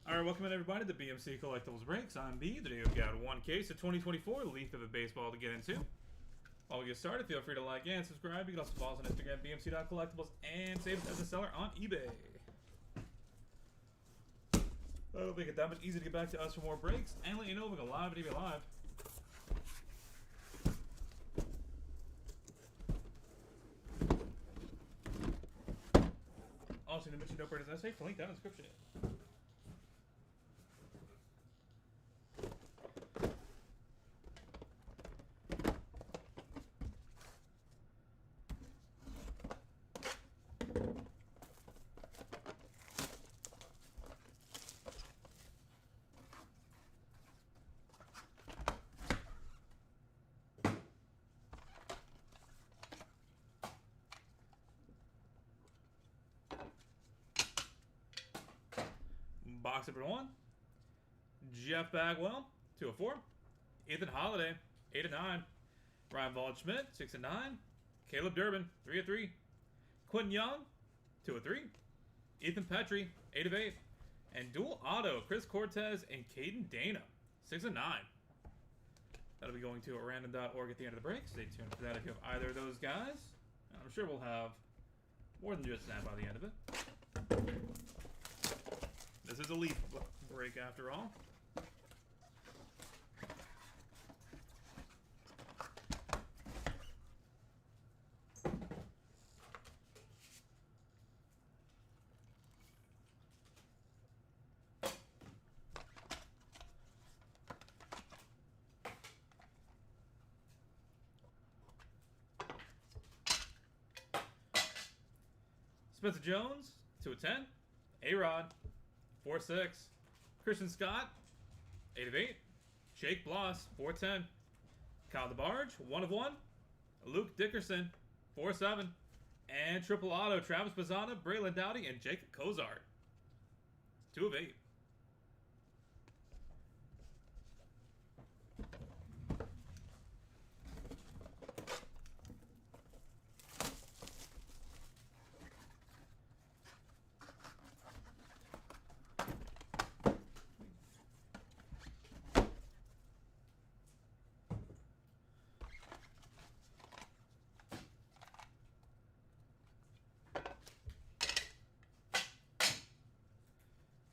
Alright, welcome in everybody to BMC Collectibles Breaks. I'm B. Today we've got one case of 2024 Leaf of a Baseball to get into. While we get started, feel free to like and subscribe. You can also follow us on Instagram, bmc.collectibles, and save us as a seller on eBay. That'll make it that much easier to get back to us for more breaks and let you know we go live at eBay Live. Also, to mention no purchase essay, link down in the description. Box number 1, Jeff Bagwell, 2 of 4. Ethan Holiday, 8 of 9. Ryan Waldschmidt, 6 of 9. Caleb Durbin, 3 of 3. Quentin Young, 2 of 3. Ethan Petrie, 8 of 8. And dual auto, Chris Cortez and Caden Dana, 6 of 9. That'll be going to random.org at the end of the break. Stay tuned for that if you have either of those guys. I'm sure we'll have more than just that by the end of it. This is a Leaf break after all. Spencer Jones, 2 of 10. A-Rod, 4 of 6. Christian Scott, 8 of 8. Jake Bloss, 4 of 10. Kyle DeBarge, 1 of 1. Luke Dickerson, 4 of 7. And triple auto, Travis Bazzana, Braylon Dowdy, and Jacob Cozart, 2 of 8.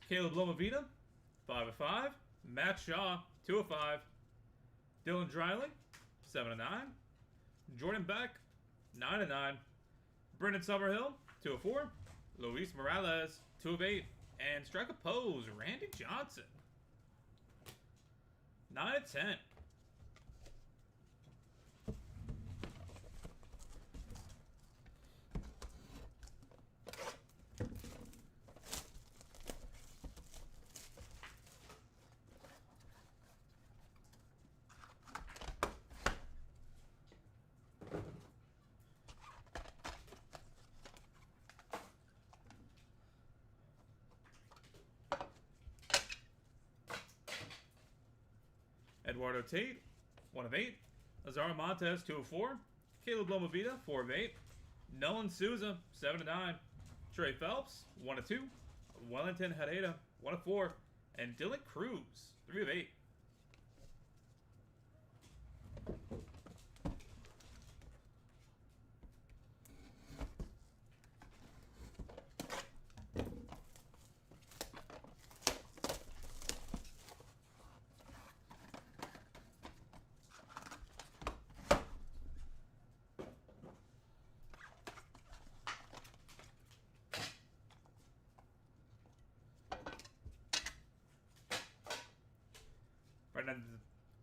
Caleb Lomavita, 5 of 5. Matt Shaw, 2 of 5. Dylan Dreiling, 7 of 9. Jordan Beck, 9 of 9. Brendan Summerhill, 2 of 4. Luis Morales, 2 of 8. And strike a pose, Randy Johnson, 9 of 10. Eduardo Tate, 1 of 8. Azar Montez, 2 of 4. Caleb Lomavita, 4 of 8. Nolan Souza, 7 of 9. Trey Phelps, 1 of 2. Wellington Herrera, 1 of 4. And Dylan Cruz, 3 of 8.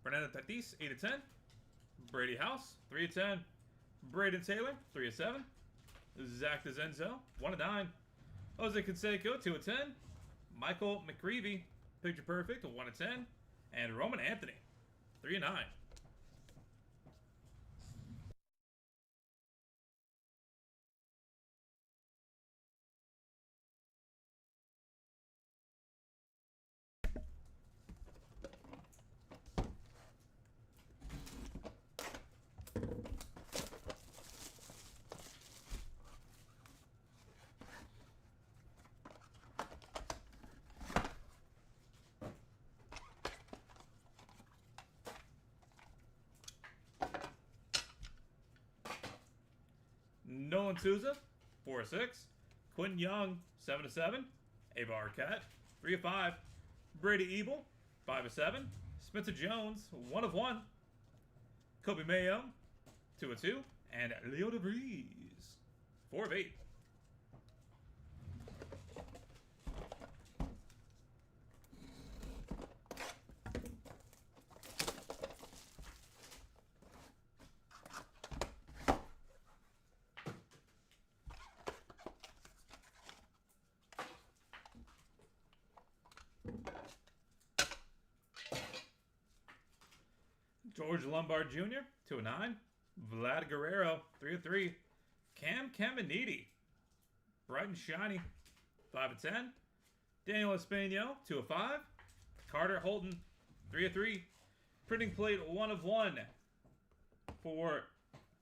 Fernando Tatis, 8 of 10. Brady House, 3 of 10. Braden Taylor, 3 of 7. Zach DeZenzo, 1 of 9. Jose Canseco, 2 of 10. Michael McCreevy, picture perfect, 1 of 10. And Roman Anthony, 3 of 9. Nolan Souza, 4/6. Quinn Young, 7/7. Ava Arquette, 3/5. Brady Ebel, 5/7. Spencer Jones, 1/1. Kobe Mayo, 2/2. And Leo DeVries, 4/8. George Lombard Jr., 2/9. Vlad Guerrero, 3/3. Cam Caminiti, bright and shiny, 5/10. Daniel Espano, 2/5. Carter Holton, 3/3. Printing plate, 1/1 for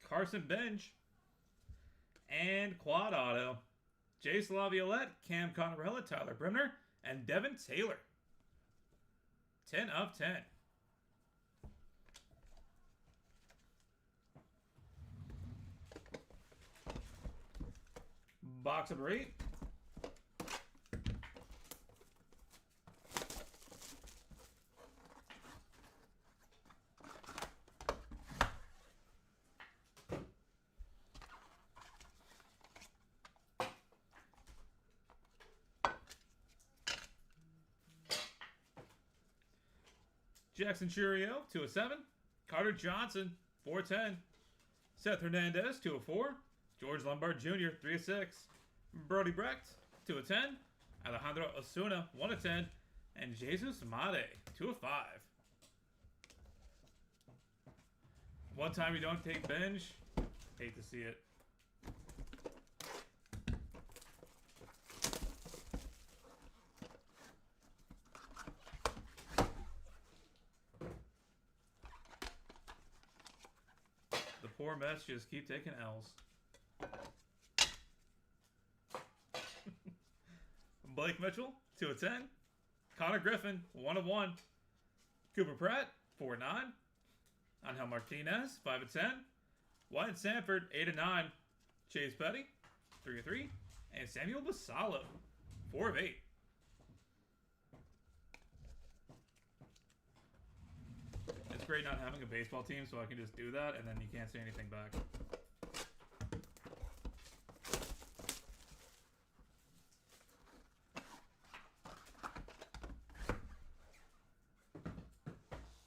Carson Bench. And quad auto, Jace Laviolette, Cam Connerella, Tyler Brimner, and Devin Taylor, 10/10. Box number 8. Jackson Churio, 2/7. Carter Johnson, 4/10. Seth Hernandez, 2/4. George Lombard Jr., 3/6. Brody Brecht, 2/10. Alejandro Osuna, 1/10. And Jesus Made, 2/5. One time you don't take bench, hate to see it. The poor Mets just keep taking L's. Blake Mitchell, 2/10. Connor Griffin, 1/1. Cooper Pratt, 4/9. Angel Martinez, 5/10. Wyatt Sanford, 8/9. Chase Petty, 3/3. And Samuel Basallo, 4/8. It's great not having a baseball team, so I can just do that, and then you can't say anything back.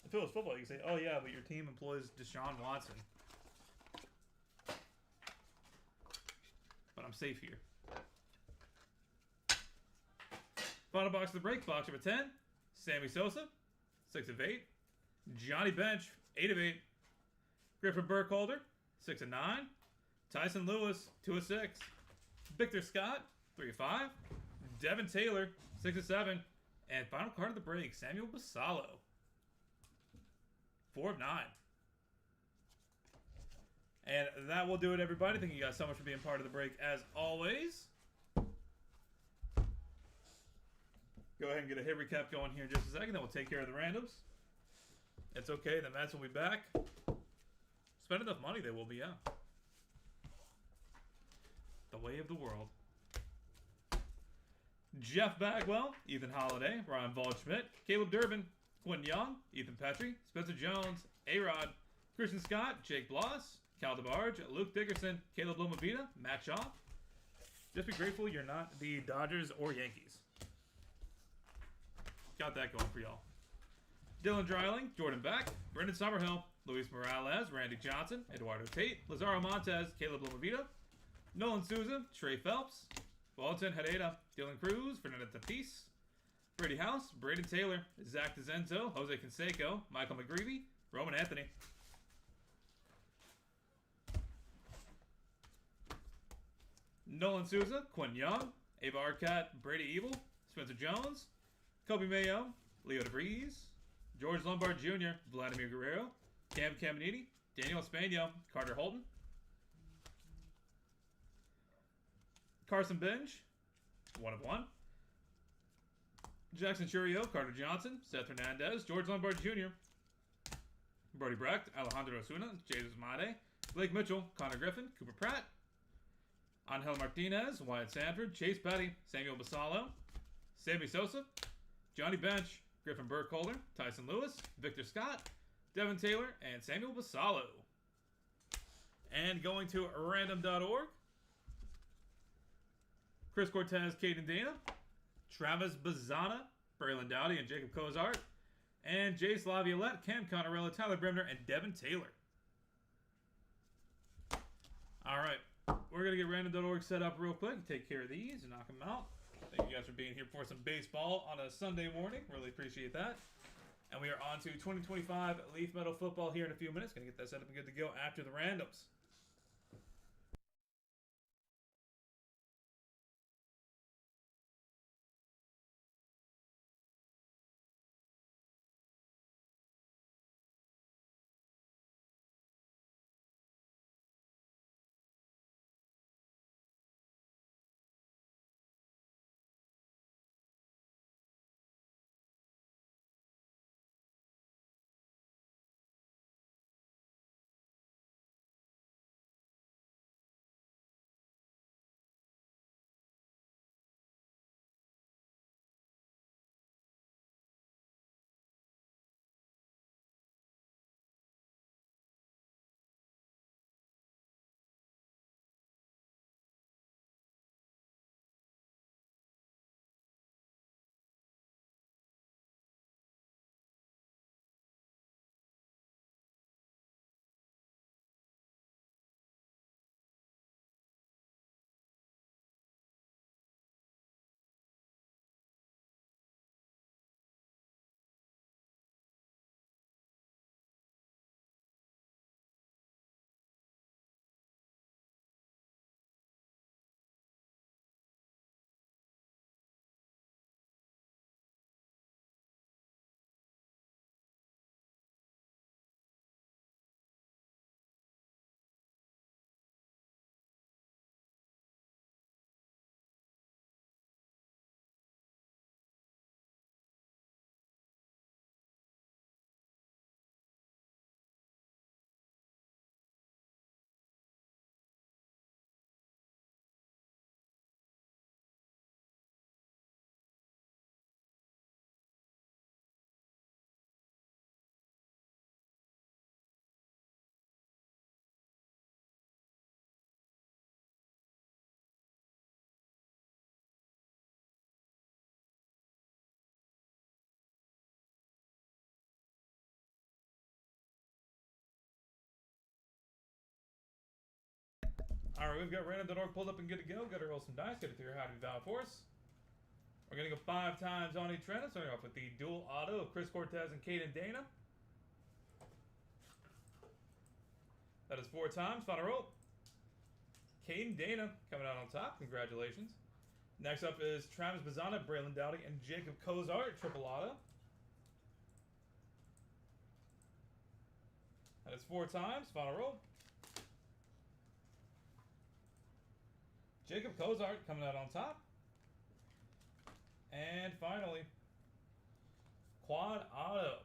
If it was football, you could say, oh yeah, but your team employs Deshaun Watson. But I'm safe here. Final box of the break, box number 10. Sammy Sosa, 6/8. Johnny Bench, 8/8. Griffin Burkholder, 6/9. Tyson Lewis, 2/6. Victor Scott, 3/5. Devin Taylor, 6/7. And final card of the break, Samuel Basallo, 4/9. And that will do it, everybody. Thank you guys so much for being part of the break, as always. Go ahead and get a hit recap going here in just a second. Then we'll take care of the randoms. It's okay. The Mets will be back. Spend enough money, they will be, yeah. The way of the world. Jeff Bagwell, Ethan Holiday, Ryan Waldschmidt, Caleb Durbin, Quinn Young, Ethan Petrie, Spencer Jones, A-Rod, Christian Scott, Jake Bloss, Cal DeBarge, Luke Dickerson, Caleb Lomavita, Matt Shaw. Just be grateful you're not the Dodgers or Yankees. Got that going for y'all. Dylan Dreiling, Jordan Beck, Brendan Summerhill, Luis Morales, Randy Johnson, Eduardo Tate, Lazaro Montez, Caleb Lomavita, Nolan Souza, Trey Phelps, Walton Herrera, Dylan Cruz, Fernando Tatis, Brady House, Braden Taylor, Zach DeZenzo, Jose Canseco, Michael McGreevy, Roman Anthony. Nolan Souza, Quinn Young, Ava Arquette, Brady Ebel, Spencer Jones, Kobe Mayo, Leo DeVries, George Lombard Jr., Vladimir Guerrero, Cam Caminiti, Daniel Espano, Carter Holton, Carson Bench, 1/1. Jackson Churio, Carter Johnson, Seth Hernandez, George Lombard Jr., Brody Brecht, Alejandro Osuna, Jesus Made, Blake Mitchell, Connor Griffin, Cooper Pratt, Angel Martinez, Wyatt Sanford, Chase Petty, Samuel Basallo, Sammy Sosa, Johnny Bench, Griffin Burkholder, Tyson Lewis, Victor Scott, Devin Taylor, and Samuel Basallo. And going to random.org, Chris Cortez, Caden Dana, Travis Bazzana, Braylon Dowdy, and Jacob Cozart, and Jace Laviolette, Cam Connorella, Tyler Bremner, and Devin Taylor. Alright, we're going to get random.org set up real quick, take care of these, and knock them out. Thank you guys for being here for some baseball on a Sunday morning. Really appreciate that. And we are on to 2025 Leaf Metal Football here in a few minutes. Going to get that set up and good to go after the randoms. Alright, we've got random.org pulled up and good to go. Got to roll some dice, get it through your hiding valid for us. We're going to go 5 times on each random, starting off with the dual auto of Chris Cortez and Caden Dana. That is 4 times. Final roll. Caden Dana coming out on top. Congratulations. Next up is Travis Bazzana, Braylon Dowdy, and Jacob Cozart, triple auto. That is 4 times. Final roll. Jacob Cozart coming out on top. And finally, quad auto.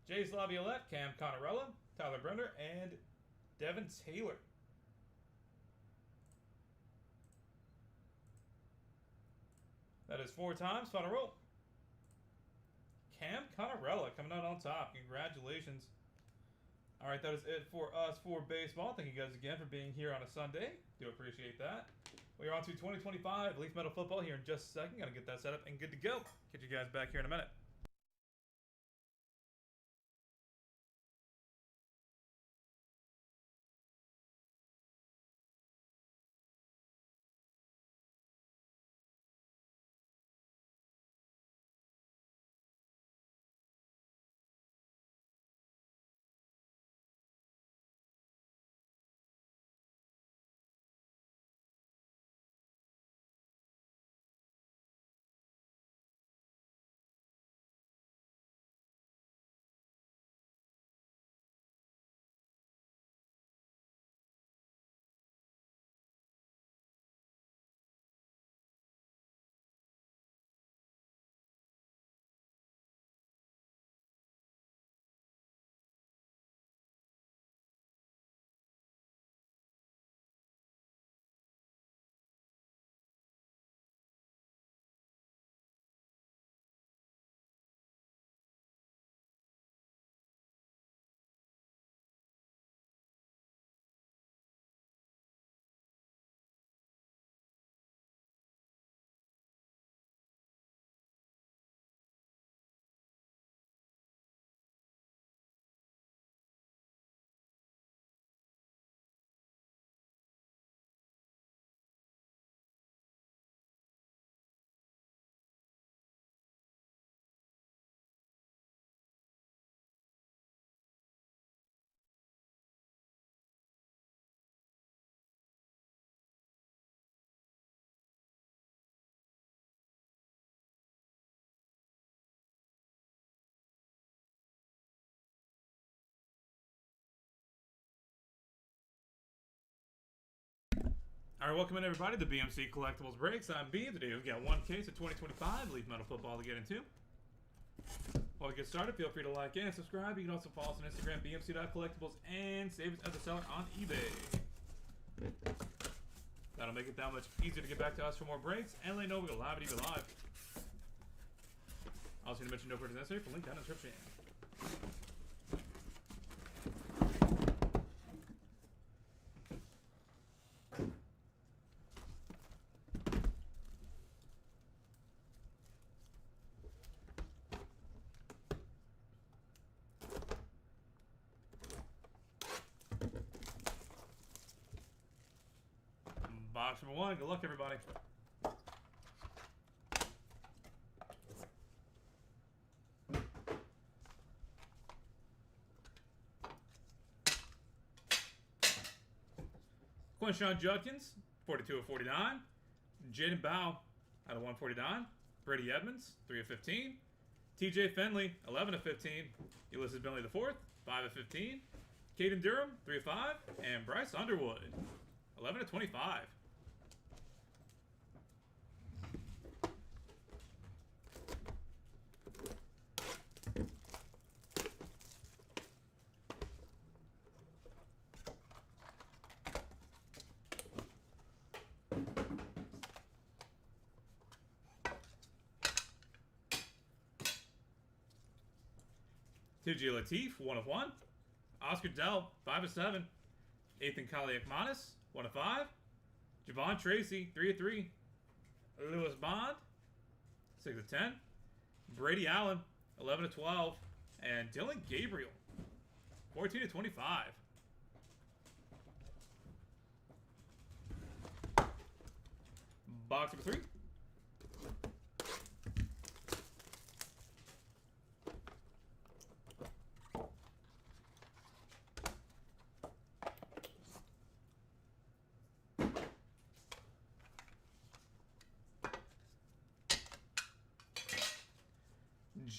Jace Laviolette, Cam Connorella, Tyler Bremner, and Devin Taylor. That is 4 times. Final roll. Cam Connorella coming out on top. Congratulations. All right, that is it for us for baseball. Thank you guys again for being here on a Sunday. Do appreciate that. We are on to 2025 Leaf Metal Football here in just a second. Got to get that set up and good to go. Get you guys back here in a minute. Alright, welcome in everybody to BMC Collectibles Breaks. I'm B. Today we've got one case of 2025 Leaf Metal Football to get into. While we get started, feel free to like and subscribe. You can also follow us on Instagram, bmc.collectibles, and save us as a seller on eBay. That'll make it that much easier to get back to us for more breaks, and let you know we go live at eBay Live. Also, need to mention no purchase necessary for link down in the description. Box number 1. Good luck, everybody. Quinshon Judkins, 42 of 49. Jaden Bow, out of 149. Brady Edmonds, 3 of 15. TJ Finley, 11 of 15. Ulysses Bentley IV, 5 of 15. Caden Durham, 3 of 5. And Bryce Underwood, 11 of 25. TJ Latif, 1 of 1. Oscar Dell, 5 of 7. Ethan Kaliakmanis, 1 of 5. Javon Tracy, 3 of 3. Lewis Bond, 6 of 10. Brady Allen, 11 of 12. And Dylan Gabriel, 14 of 25. Box number 3.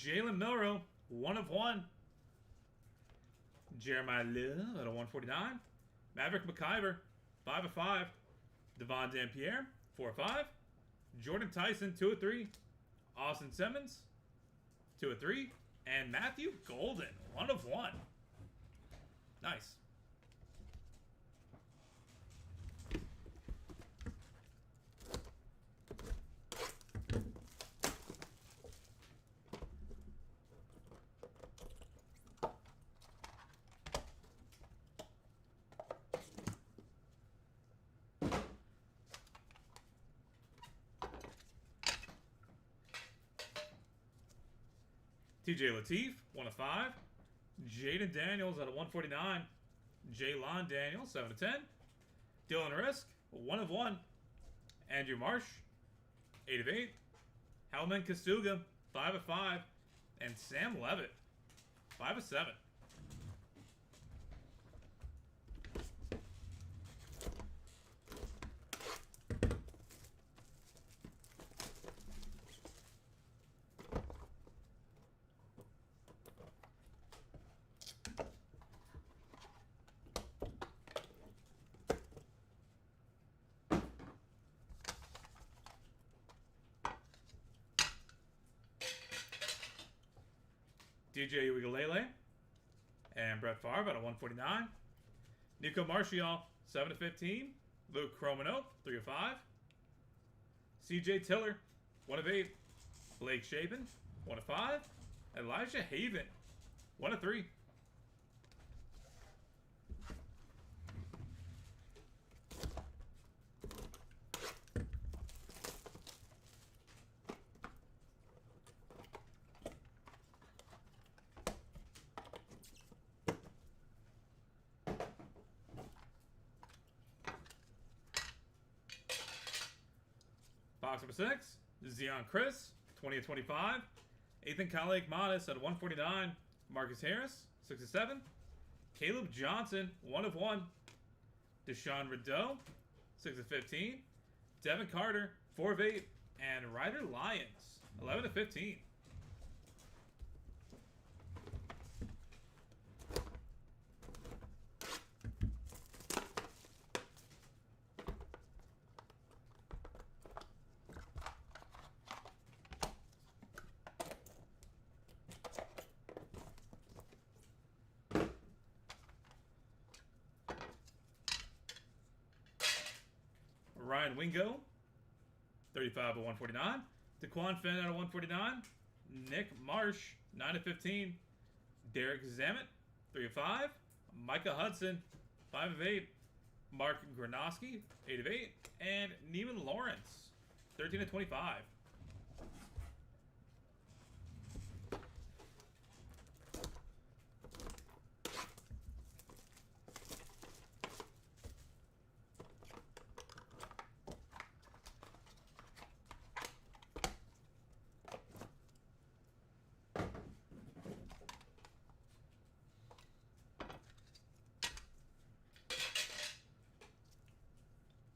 Jalen Milrow, 1 of 1. Jeremiah Love at a 149. Maverick McIver, 5 of 5. Devon Dampierre, 4 of 5. Jordan Tyson, 2 of 3. Austin Simmons, 2 of 3. And Matthew Golden, 1 of 1. Nice. TJ Latif, 1 of 5. Jaden Daniels at a 149. Jaylon Daniels, 7 of 10. Dylan Risk, 1 of 1. Andrew Marsh, 8 of 8. Helman Kasuga, 5 of 5. And Sam Levitt, 5 of 7. DJ Uigalele and Brett Favre at a 149. Nico Martial, 7 of 15. Luke Cromano, 3 of 5. CJ Tiller, 1 of 8. Blake Shapen, 1 of 5. Elijah Haven, 1 of 3. Box number 6, Zion Chris, 20 of 25. Ethan Kaliakmanis at 149. Marcus Harris, 6 of 7. Caleb Johnson, 1 of 1. Deshaun Rideau, 6 of 15. Devin Carter, 4 of 8. And Ryder Lyons, 11 of 15. Ryan Wingo, 35 of 149. Daquan Finn out of 149. Nick Marsh, 9 of 15. Derek Zammit, 3 of 5. Micah Hudson, 5 of 8. Mark Granoski, 8 of 8. And Neiman Lawrence, 13 of 25.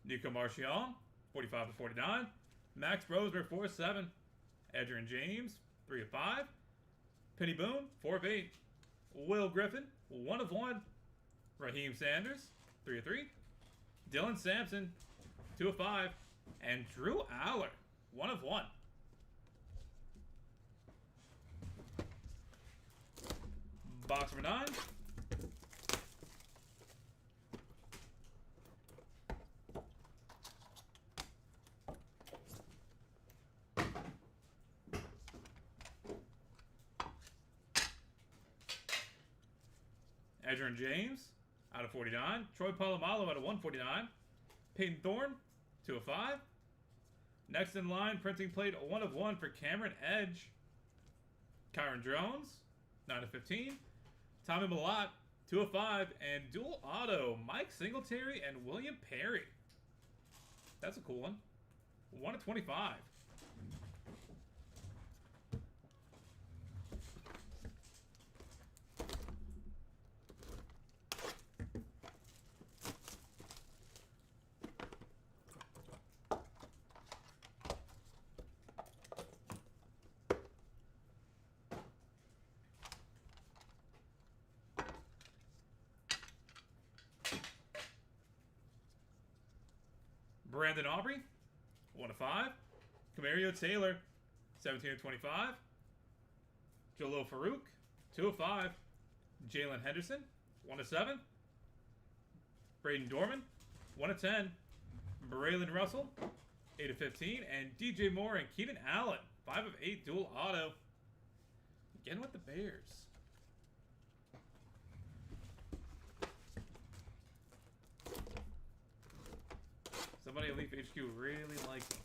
Nico Marchion, 45 of 49. Max Brosmer, 4 of 7. Adrian James, 3 of 5. Penny Boone, 4 of 8. Will Griffin, 1 of 1. Raheem Sanders, 3 of 3. Dylan Sampson, 2 of 5. And Drew Aller, 1 of 1. Box number 9. Adrian James, out of 49. Troy Polamalu out of 149. Peyton Thorne, 2 of 5. Next in line, printing plate 1 of 1 for Cameron Edge. Kyron Jones, 9 of 15. Tommy Malott, 2 of 5. And dual auto, Mike Singletary and William Perry. That's a cool one. 1 of 25. Brandon Aubrey, 1 of 5. Camario Taylor, 17 of 25. Jalil Farouk, 2 of 5. Jalen Henderson, 1 of 7. Braden Dorman, 1 of 10. Braylon Russell, 8 of 15. And DJ Moore and Keenan Allen, 5 of 8 dual auto. Again with the Bears. Somebody at Leaf HQ really likes them.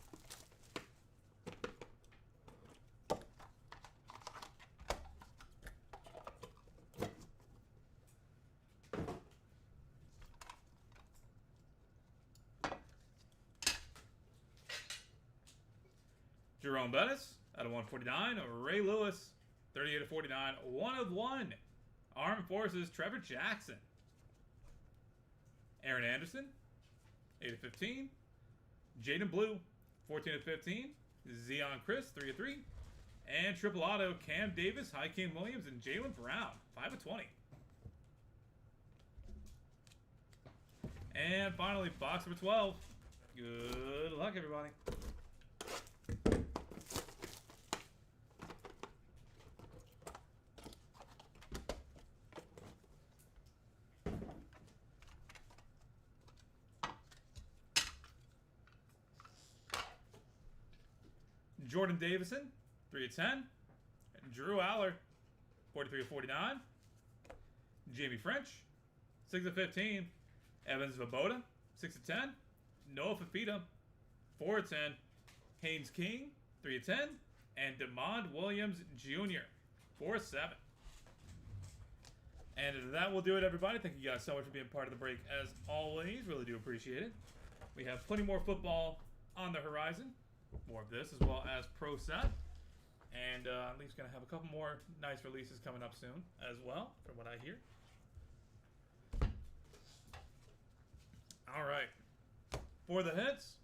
Jerome Bettis out of 149. Ray Lewis, 38 of 49. 1 of 1. Armed Forces, Trevor Jackson. Aaron Anderson, 8 of 15. Jaden Blue, 14 of 15. Zion Chris, 3 of 3. And triple auto, Cam Davis, Hakeem Williams, and Jaylen Brown, 5 of 20. And finally, box number 12. Good luck, everybody. Jordan Davison, 3 of 10. Drew Aller, 43 of 49. Jamie French, 6 of 15. Evans Vaboda, 6 of 10. Noah Fafita, 4 of 10. Haynes King, 3 of 10. And DeMond Williams Jr., 4 of 7. And that will do it, everybody. Thank you guys so much for being part of the break, as always. Really do appreciate it. We have plenty more football on the horizon. More of this, as well as Pro Set. And Leaf's going to have a couple more nice releases coming up soon as well, from what I hear. All right. For the hits,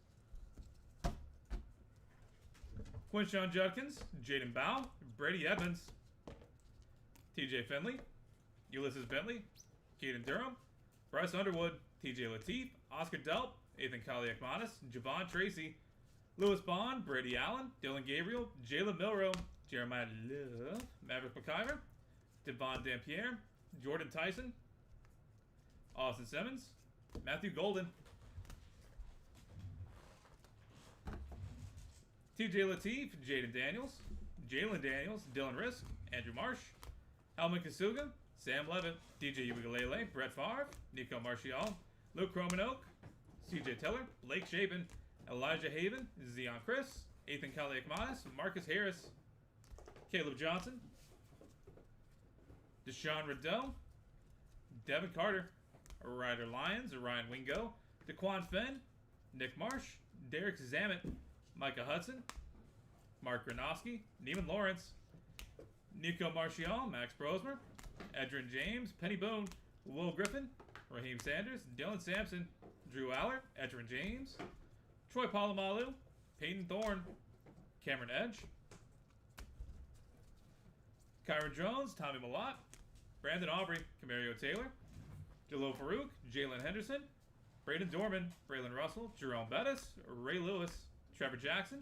Quinshon Judkins, Jaden Bow, Brady Evans, TJ Finley, Ulysses Bentley, Keaton Durham, Bryce Underwood, TJ Lateef, Oscar Delp, Ethan Kaliakmanis, Javon Tracy, Lewis Bond, Brady Allen, Dylan Gabriel, Jalen Milrow, Jeremiah Love, Maverick McIver, Devon Dampierre, Jordan Tyson, Austin Simmons, Matthew Golden. TJ Latif, Jaden Daniels, Jalen Daniels, Dylan Risk, Andrew Marsh, Helmut Kasuga, Sam Levitt, DJ Uigalele, Brett Favre, Nico Martial, Luke Romanoke, CJ Tiller, Blake Shapen, Elijah Haven, Zion Chris, Ethan Kaliakmanis, Marcus Harris, Caleb Johnson, Deshaun Riddell, Devin Carter, Ryder Lyons, Ryan Wingo, Daquan Fenn, Nick Marsh, Derek Zammit, Micah Hudson, Mark Granowski, Neiman Lawrence, Nico Martial, Max Brosmer, Edrin James, Penny Boone, Will Griffin, Raheem Sanders, Dylan Sampson, Drew Aller, Edrin James, Troy Polamalu, Peyton Thorne, Cameron Edge, Kyron Jones, Tommy Malott, Brandon Aubrey, Camario Taylor, Jalil Farouk, Jalen Henderson, Braden Dorman, Braylon Russell, Jerome Bettis, Ray Lewis, Trevor Jackson,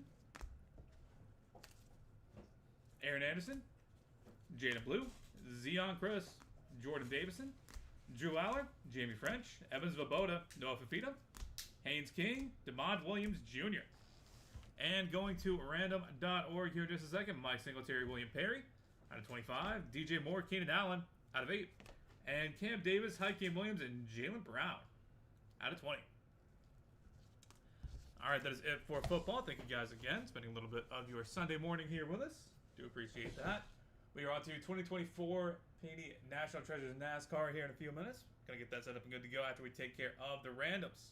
Aaron Anderson, Jaden Blue, Zion Chris, Jordan Davison, Drew Aller, Jamie French, Evans Vaboda, Noah Fafita, Haynes King, DeMond Williams Jr. And going to random.org here in just a second, Mike Singletary, William Perry out of 25, DJ Moore, Keenan Allen out of 8, and Cam Davis, Hakeem Williams, and Jalen Brown out of 20. Alright, that is it for football. Thank you guys again, spending a little bit of your Sunday morning here with us. Do appreciate that. We are on to 2024 Panini National Treasures NASCAR here in a few minutes. Gonna get that set up and good to go after we take care of the randoms.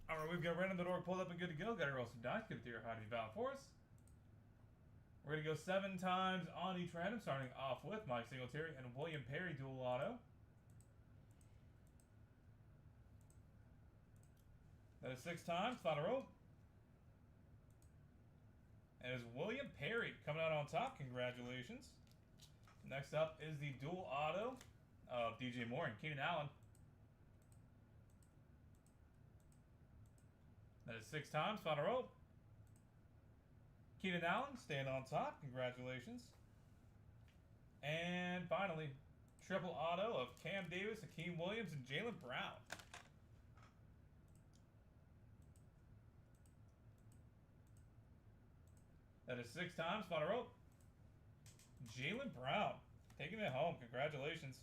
Alright, we've got random.org pulled up and good to go. Got to roll some dice. Get it to your high valid for us. We're going to go 7 times on each random, starting off with Mike Singletary and William Perry dual auto. That is 6 times. Final roll. And it's William Perry coming out on top. Congratulations. Next up is the dual auto of DJ Moore and Keenan Allen. That is 6 times. Final roll. Keenan Allen staying on top. Congratulations. And finally, triple auto of Cam Davis, Hakeem Williams, and Jalen Brown. That is 6 times. Final roll. Jalen Brown taking it home. Congratulations.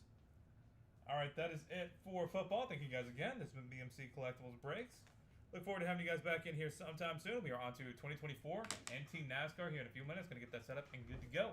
Alright, that is it for football. Thank you guys again. This has been BMC Collectibles Breaks. Look forward to having you guys back in here sometime soon. We are on to 2024 NT NASCAR here in a few minutes. Going to get that set up and good to go.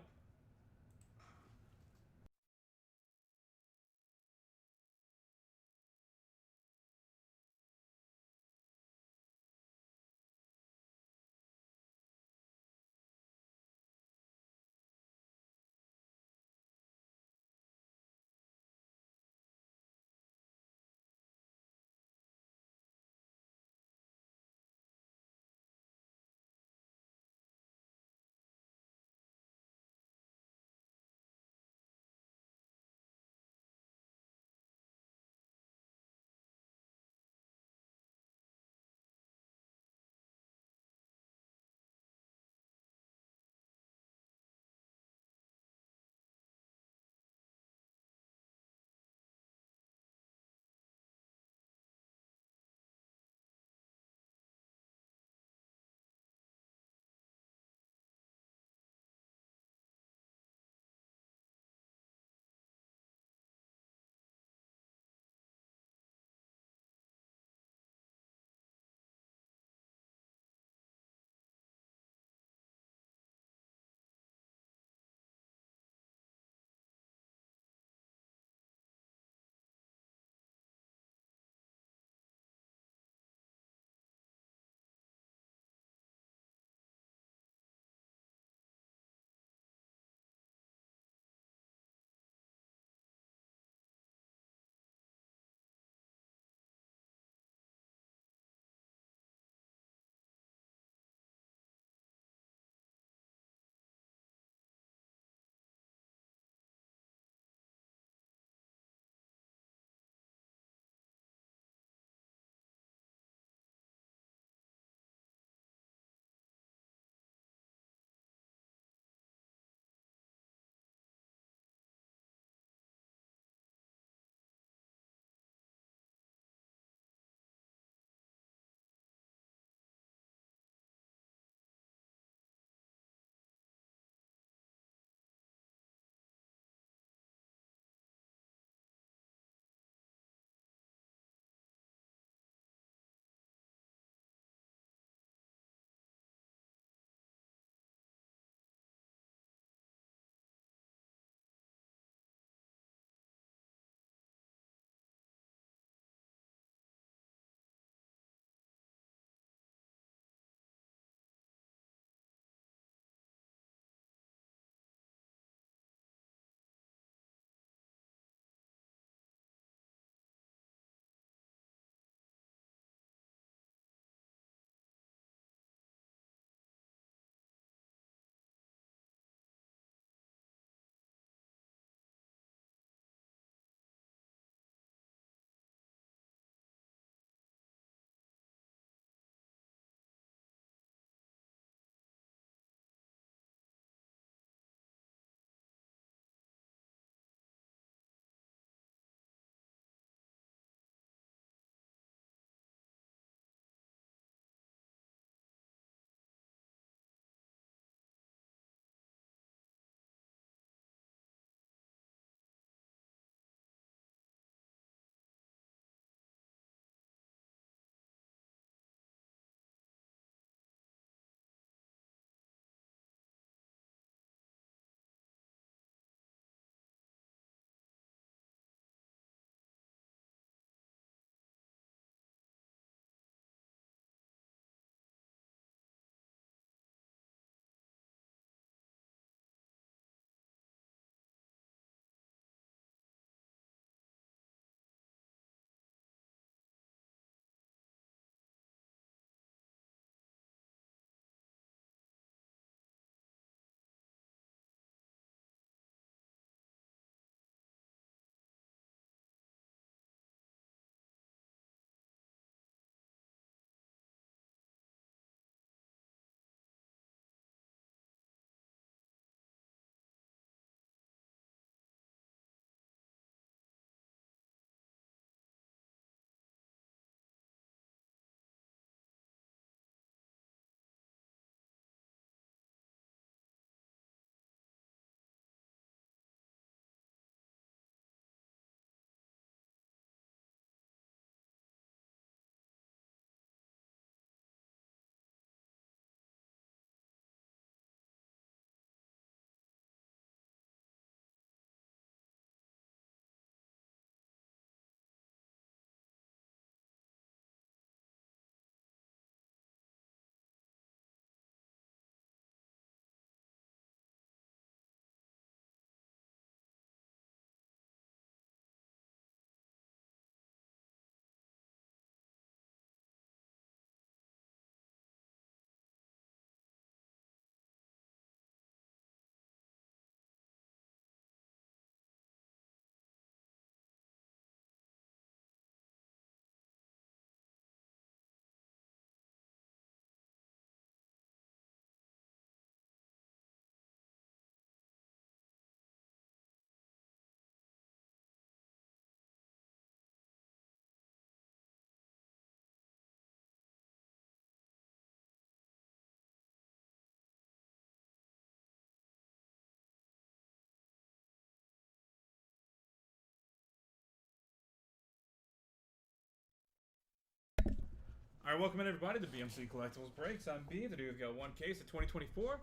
Alright, welcome in everybody to BMC Collectibles Breaks. I'm B. Today we've got one case of 2024.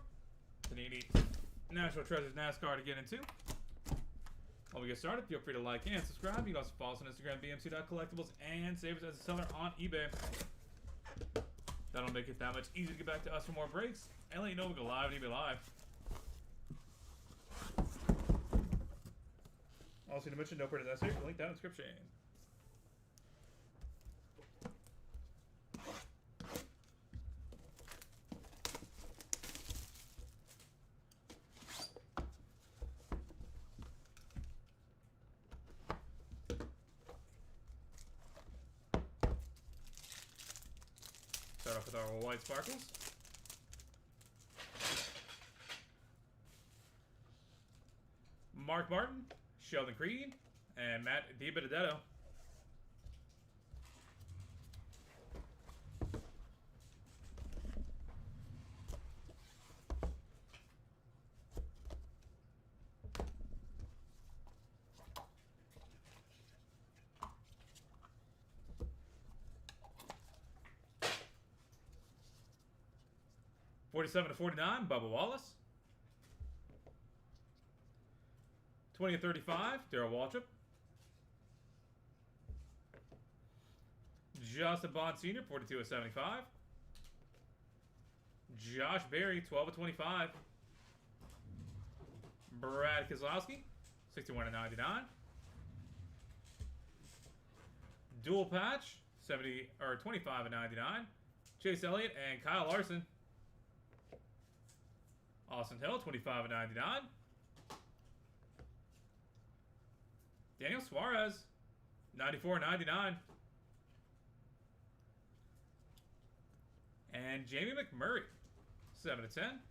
Panini National Treasures NASCAR to get into. While we get started, feel free to like and subscribe. You can also follow us on Instagram, bmc.collectibles, and save us as a seller on eBay. That'll make it that much easier to get back to us for more breaks and let you know we go live and eBay Live. Also, to mention, no printed necessary. Link down in the description. Start off with our white sparkles. Mark Martin, Sheldon Creed, and Matt DiBenedetto. $47/49, Bubba Wallace. 20/35, Darryl Waltrip. Justin Bond Sr., 42/75. Josh Berry, 12/25. Brad Keselowski, 61/99. Dual patch, 25/99. Chase Elliott and Kyle Larson. Austin Hill, 25/99. Daniel Suarez, 94/99. And Jamie McMurray, 7/10.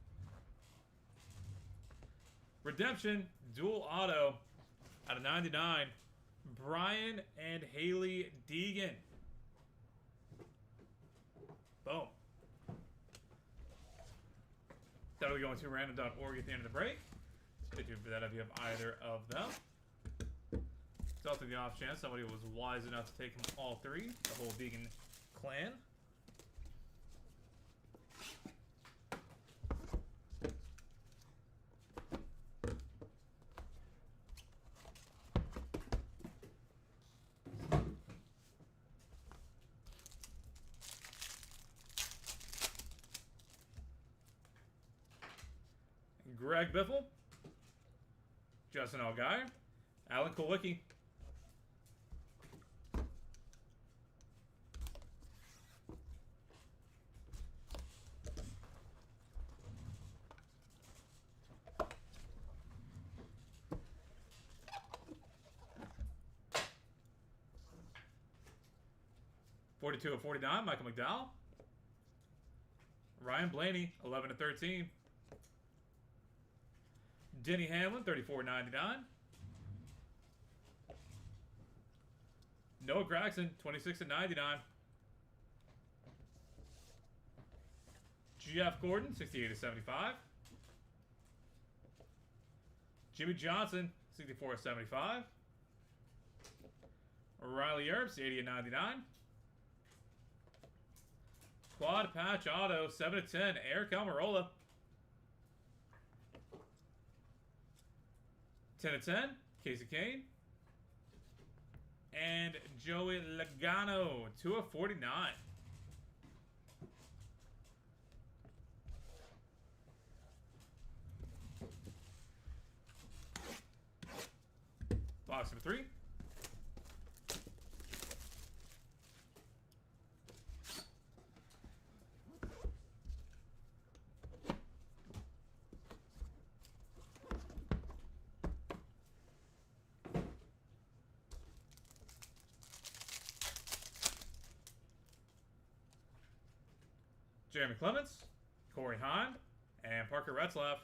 Redemption, dual auto, out of 99. Brian and Haley Deegan. Boom. That'll be going to random.org at the end of the break. Stay tuned for that if you have either of them. It's also the off chance somebody was wise enough to take them all three, the whole Deegan clan. Greg Biffle, Justin Allgaier, Alan Kulwicki. $42/49, Michael McDowell. Ryan Blaney, 11/13. Denny Hamlin, 34/99. Noah Gragson, 26/99. Jeff Gordon, 68/75. Jimmy Johnson, 64/75. Riley Earps, 80/99. Quad patch auto, 7/10. Eric Almirola. 10/10, Casey Kane. And Joey Logano, 2/49. Box number 3. Jeremy Clements, Corey Heim, and Parker Retzlaff.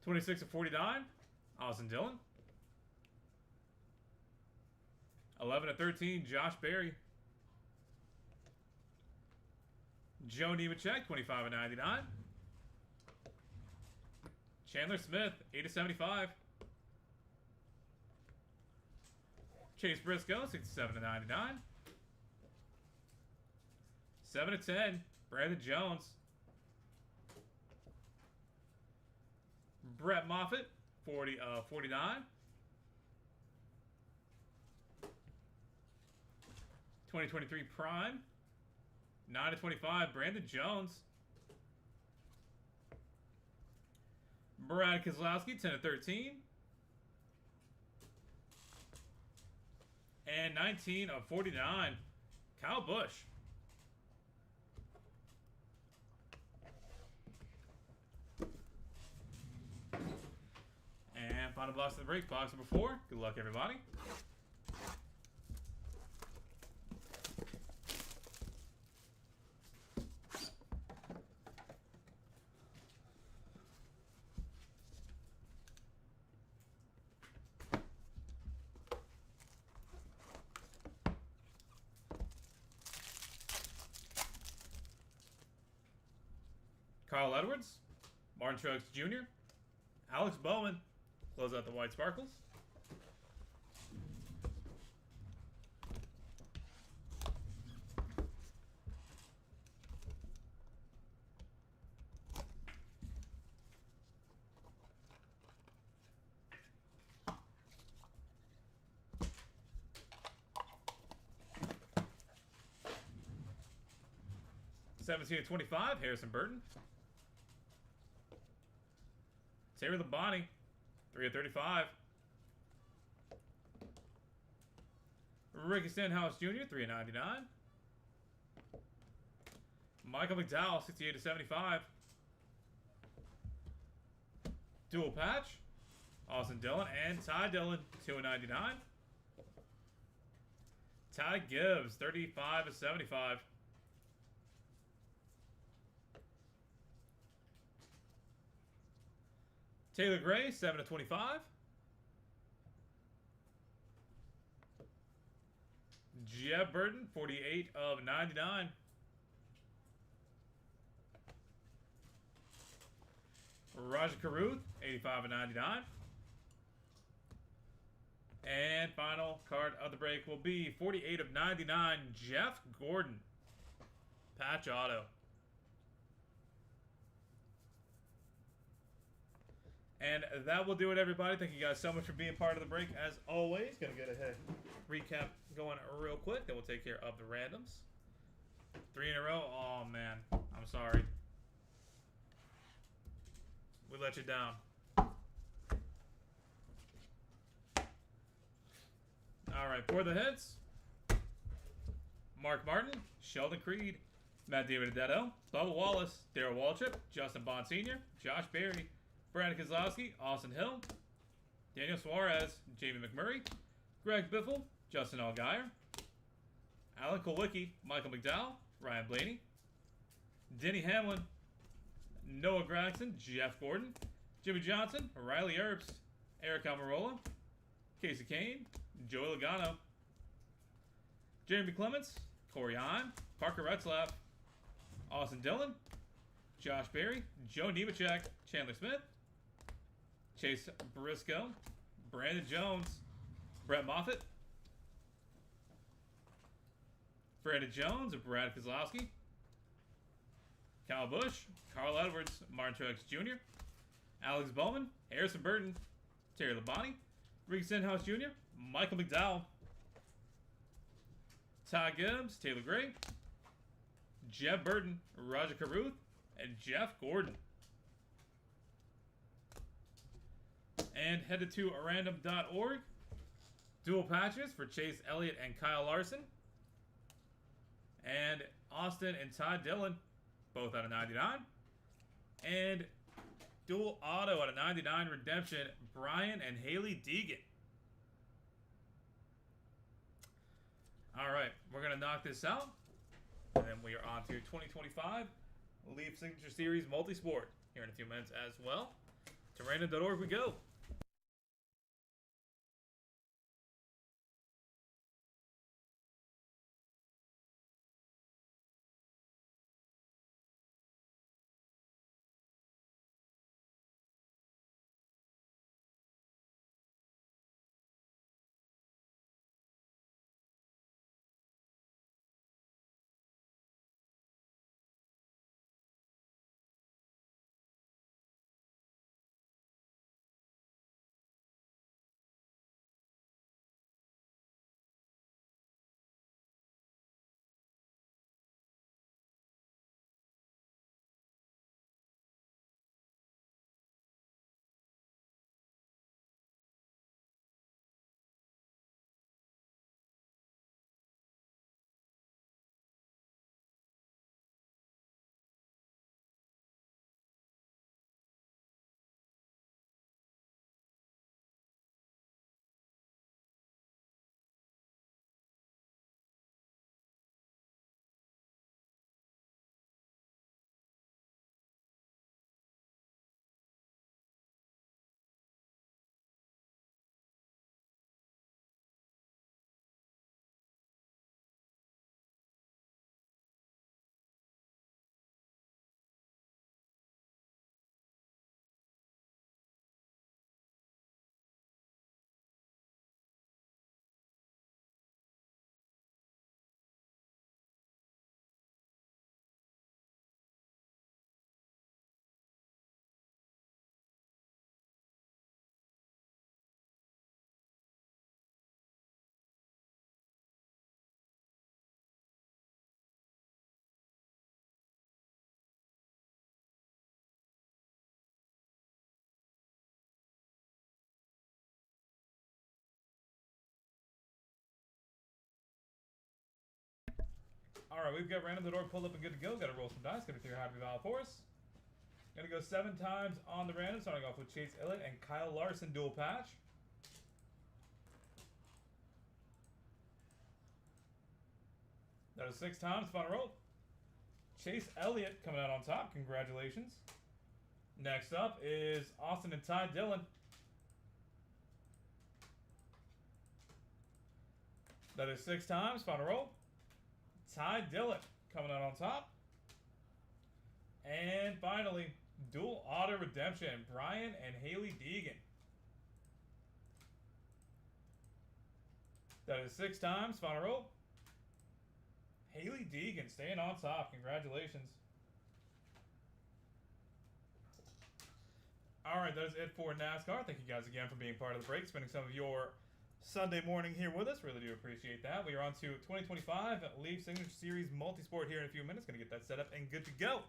26 of 49, Austin Dillon. 11 of 13, Josh Berry. Joe Nemechek, 25 of 99. Chandler Smith, 8 of 75. Chase Briscoe, 67 of 99. 7 of 10, Brandon Jones. Brett Moffitt, 40 of 49. 2023 Prime, 9 of 25, Brandon Jones. Brad Keselowski, 10 of 13. And 19 of 49, Kyle Busch. And final box of the break, box number 4. Good luck, everybody. Carl Edwards, Martin Truex Jr., Alex Bowman, close out the white sparkles. '17 of 25, Harrison Burton. Terry Labonte, 3 of 35. Ricky Stenhouse Jr., 3 of 99. Michael McDowell, 68 of 75. Dual patch, Austin Dillon and Ty Dillon, 2 of 99. Ty Gibbs, 35 of 75. Taylor Gray, 7 of 25. Jeff Burton, 48 of 99. Roger Caruth, 85 of 99. And final card of the break will be 48 of 99, Jeff Gordon. Patch auto. And that will do it, everybody. Thank you guys so much for being part of the break. As always, going to get ahead recap going real quick. Then we'll take care of the randoms. 3 in a row. Oh, man. I'm sorry. We let you down. All right, for the hits. Mark Martin, Sheldon Creed, Matt DiBenedetto, Bubba Wallace, Darrell Waltrip, Justin Bond Sr., Josh Berry, Brandon Keselowski, Austin Hill, Daniel Suarez, Jamie McMurray, Greg Biffle, Justin Allgaier, Alan Kulwicki, Michael McDowell, Ryan Blaney, Denny Hamlin, Noah Gragson, Jeff Gordon, Jimmy Johnson, Riley Earps, Eric Almirola, Casey Kane, Joey Logano, Jeremy Clements, Corey Heim, Parker Retzlaff, Austin Dillon, Josh Berry, Joe Nemechek, Chandler Smith, Chase Briscoe, Brandon Jones, Brett Moffitt, Brandon Jones, Brad Keselowski, Kyle Busch, Carl Edwards, Martin Truex Jr., Alex Bowman, Harrison Burton, Terry Labonte, Ricky Stenhouse Jr., Michael McDowell, Ty Gibbs, Taylor Gray, Jeff Burton, Roger Caruth, and Jeff Gordon. And headed to random.org. Dual patches for Chase Elliott and Kyle Larson. And Austin and Todd Dillon, both out of 99. And dual auto out of 99 redemption, Brian and Haley Deegan. All right, we're going to knock this out. And then we are on to 2025 Leaf Signature Series Multisport here in a few minutes as well. To random.org we go. Alright, we've got random.org pulled up and good to go. Got to roll some dice. Got to figure out how to be valid for us. Gonna go 7 times on the random, starting off with Chase Elliott and Kyle Larson dual patch. That is 6 times. Final roll. Chase Elliott coming out on top. Congratulations. Next up is Austin and Ty Dillon. That is 6 times. Final roll. Ty Dillon coming out on top. And finally, dual auto redemption, Brian and Haley Deegan. That is 6 times. Final roll. Haley Deegan staying on top. Congratulations. Alright, that is it for NASCAR. Thank you guys again for being part of the break, spending some of your Sunday morning here with us. Really do appreciate that. We are on to 2025 Leaf Signature Series Multisport here in a few minutes. Going to get that set up and good to go.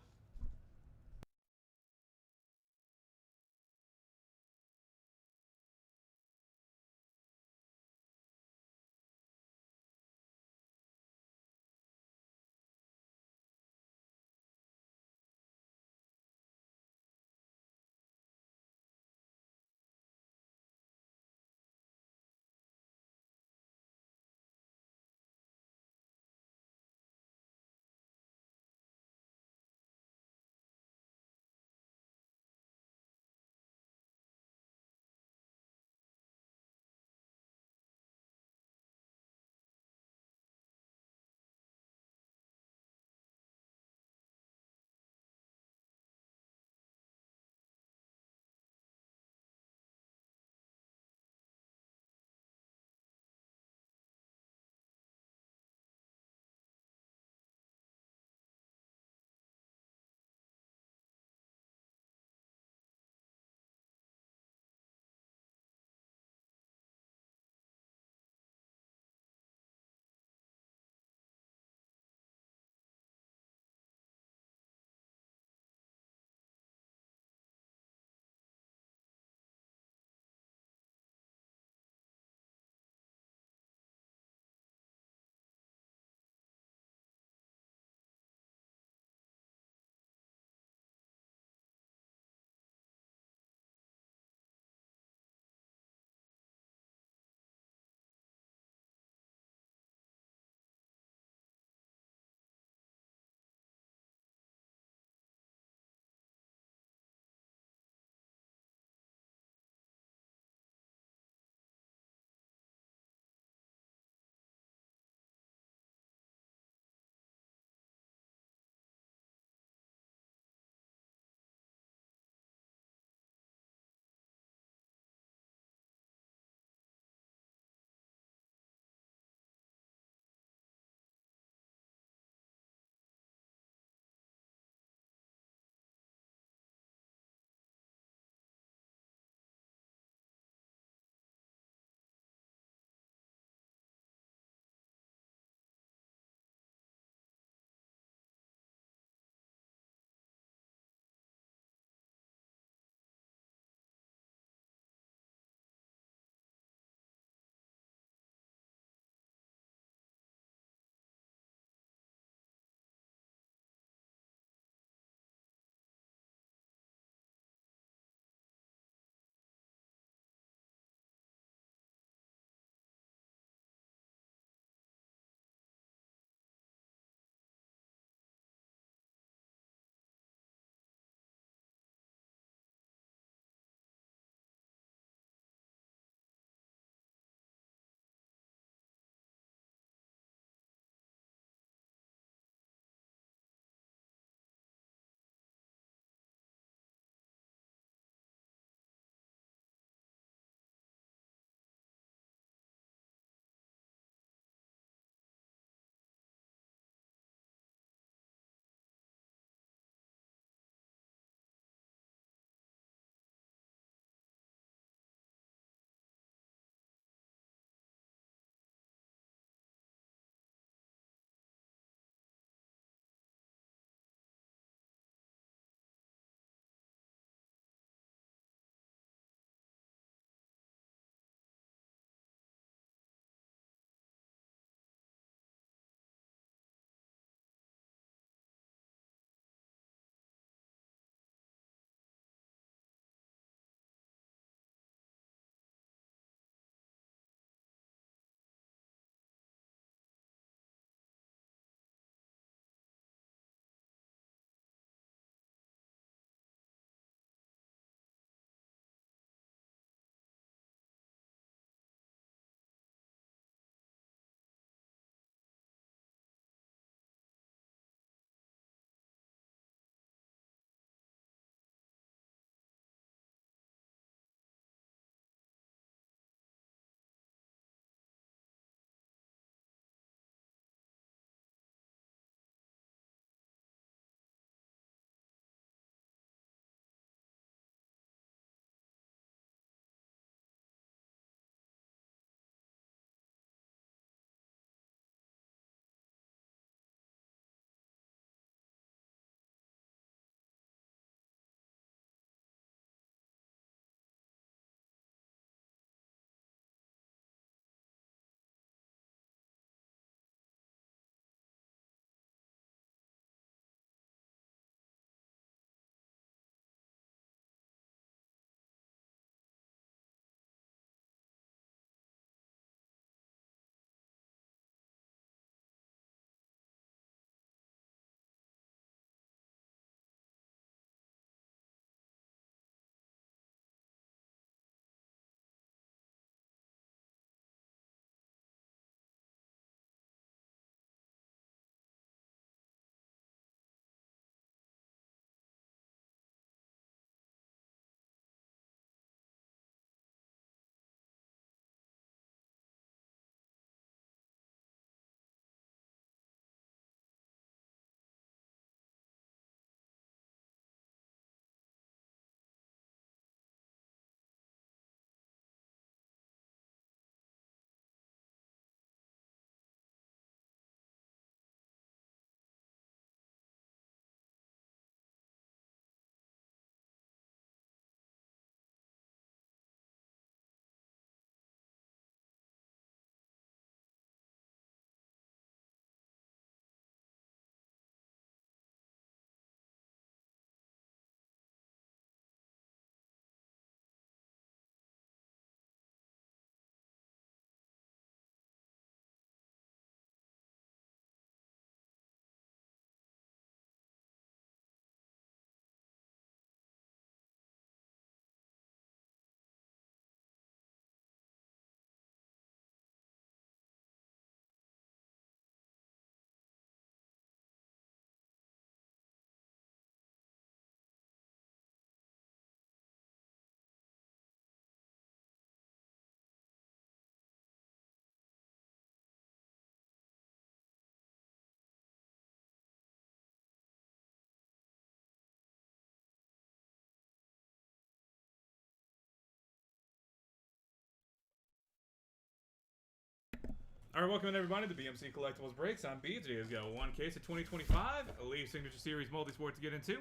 Alright, welcome everybody to BMC Collectibles Breaks. I'm B. Today we've got one case of 2025 Elite Signature Series Multisport to get into.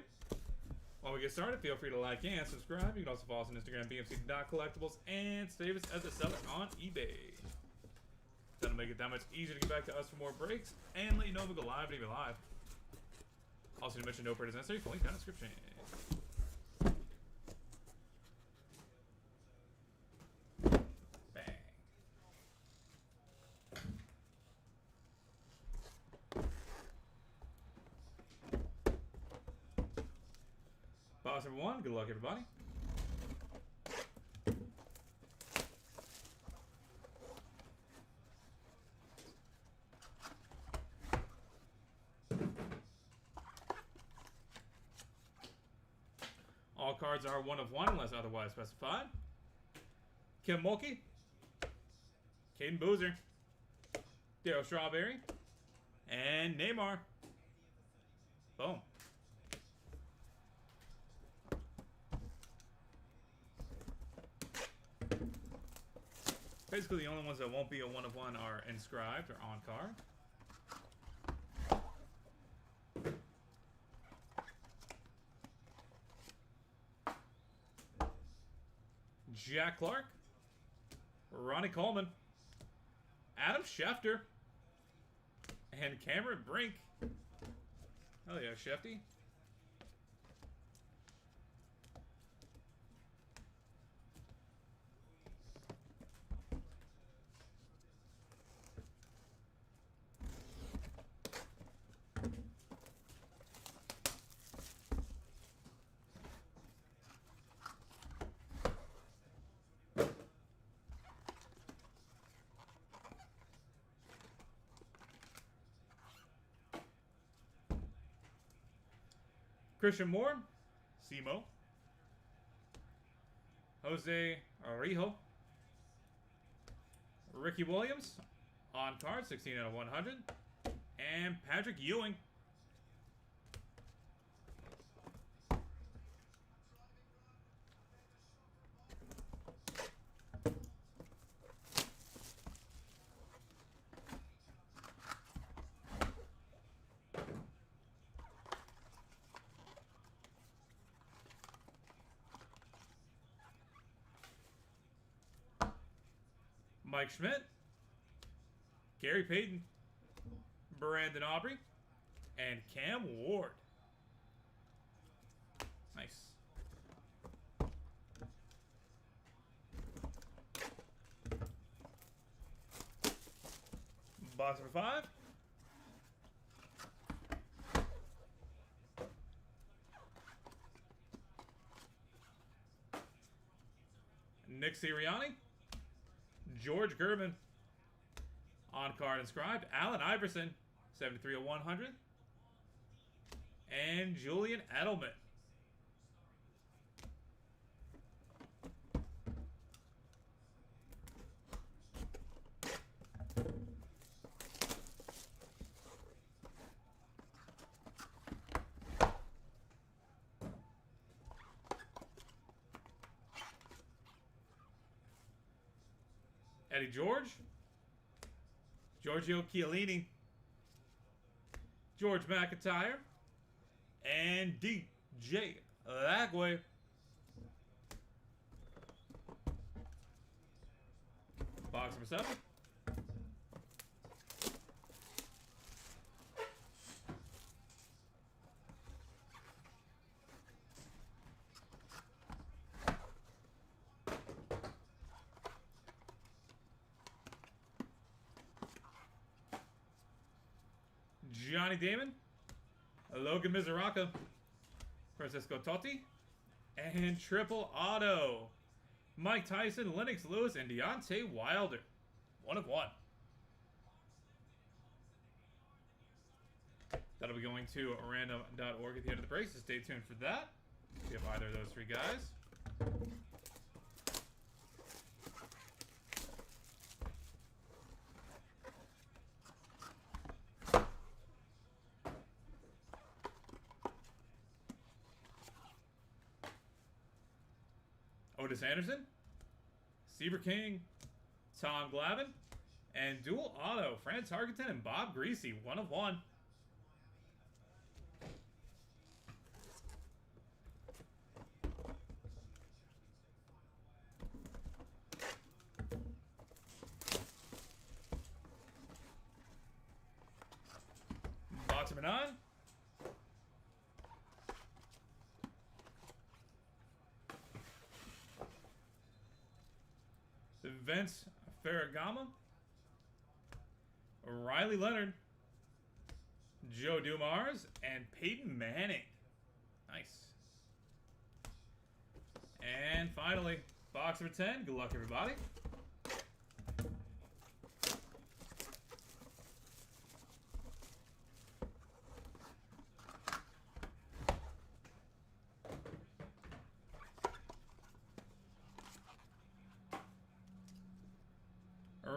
While we get started, feel free to like and subscribe. You can also follow us on Instagram, bmc.collectibles, and save us as a seller on eBay. That'll make it that much easier to get back to us for more breaks and let you know if we go live and even live. Also, to mention no purchase necessary, full link down in the description. Box number 1, good luck everybody. All cards are 1 of 1 unless otherwise specified. Kim Mulkey, Caden Boozer, Darryl Strawberry, and Neymar. Boom. Basically, the only ones that won't be a 1 of 1 are inscribed or on card. Jack Clark, Ronnie Coleman, Adam Schefter, and Cameron Brink. Hell yeah, Shefty. Christian Moore, Simo, Jose Arijo, Ricky Williams, on card, 16 out of 100, and Patrick Ewing. Mike Schmidt, Gary Payton, Brandon Aubrey, and Cam Ward. Nice. Box number 5. Nick Sirianni, George Gervin, on card inscribed, Allen Iverson, 73 of 100, and Julian Edelman. Eddie George, Giorgio Chiellini, George McIntyre, and DJ Lagway. Box number 7. Johnny Damon, Logan Mizuraka, Francisco Totti, and triple auto, Mike Tyson, Lennox Lewis, and Deontay Wilder. 1 of 1. That'll be going to random.org at the end of the break, so stay tuned for that. See if either of those 3 guys. Otis Anderson, Seaver King, Tom Glavine, And dual auto, Franz Harkington and Bob Greasy, 1 of 1. Box number 9. Vince Ferragamo, Riley Leonard, Joe Dumars, and Peyton Manning. Nice. And finally, box number 10. Good luck, everybody.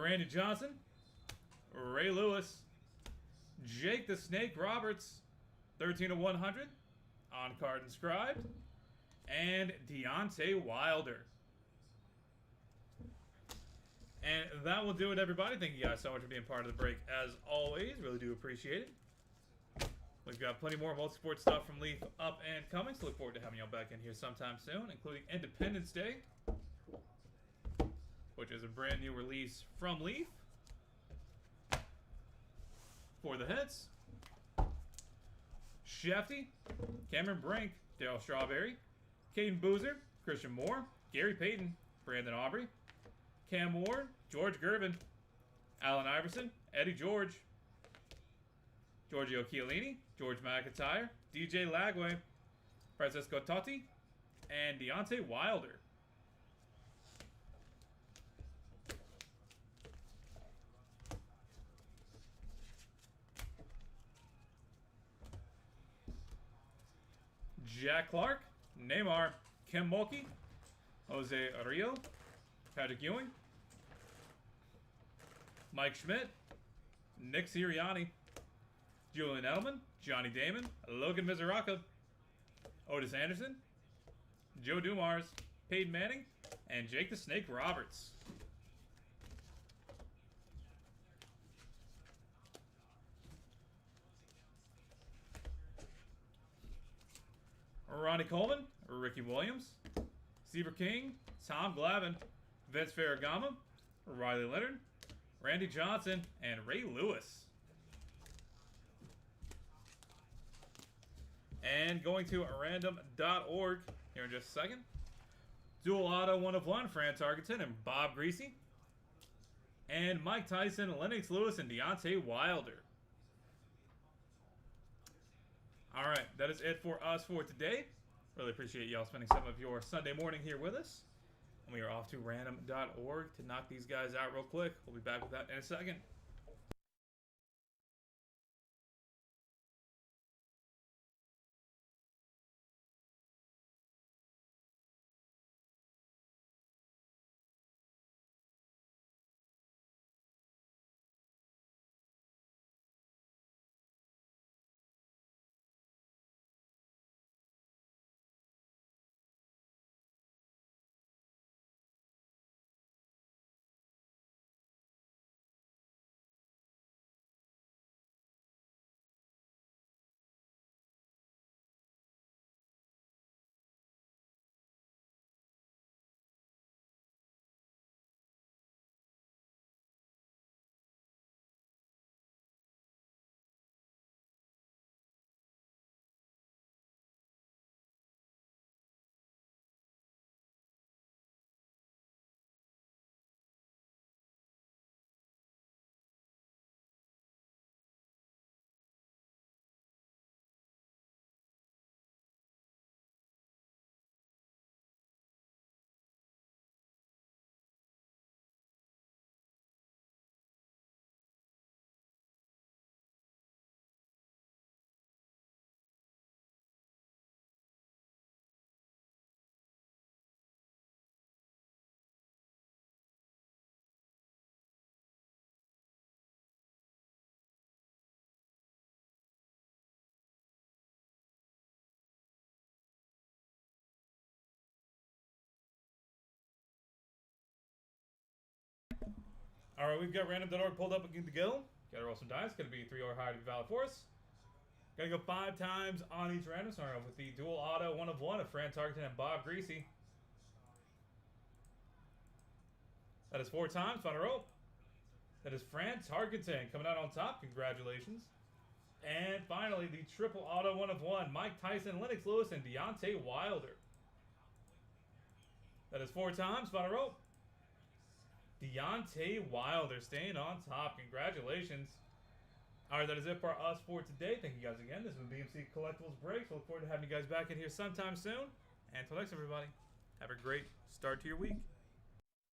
Randy Johnson, Ray Lewis, Jake the Snake Roberts, 13 of 100, on card inscribed, and Deontay Wilder. And that will do it, everybody. Thank you guys so much for being part of the break, as always. Really do appreciate it. We've got plenty more multi-sport stuff from Leaf up and coming, so look forward to having y'all back in here sometime soon, including Independence Day, which is a brand new release from Leaf for the hits. Shefty, Cameron Brink, Dale Strawberry, Caden Boozer, Christian Moore, Gary Payton, Brandon Aubrey, Cam Ward, George Gervin, Allen Iverson, Eddie George, Giorgio Chiellini, George McIntyre, DJ Lagway, Francisco Totti, and Deontay Wilder. Jack Clark, Neymar, Kim Mulkey, Jose Rio, Patrick Ewing, Mike Schmidt, Nick Sirianni, Julian Edelman, Johnny Damon, Logan Mizuraka, Otis Anderson, Joe Dumars, Peyton Manning, and Jake the Snake Roberts. Ronnie Coleman, Ricky Williams, Seaver King, Tom Glavine, Vince Ferragamo, Riley Leonard, Randy Johnson, and Ray Lewis. And going to random.org here in just a second. Dual auto 1 of 1, Franz Harkington and Bob Greasy. And Mike Tyson, Lennox Lewis, and Deontay Wilder. Alright, that is it for us for today. Really appreciate y'all spending some of your Sunday morning here with us. And we are off to random.org to knock these guys out real quick. We'll be back with that in a second. All right, we've got random.org pulled up and good to go. Gotta roll some dice. Gonna be 3 or higher to be valid for us. Gotta go 5 times on each random. Starting off with the dual auto 1 of 1 of Fran Tarkenton and Bob Greasy. That is 4 times. Final roll. That is Fran Tarkenton coming out on top. Congratulations. And finally, the triple auto 1 of 1. Mike Tyson, Lennox Lewis, and Deontay Wilder. That is 4 times. Final roll. Deontay Wilder staying on top. Congratulations. Alright, that is it for us for today. Thank you guys again. This has been BMC Collectibles Breaks. Look forward to having you guys back in here sometime soon. And until next, everybody, have a great start to your week.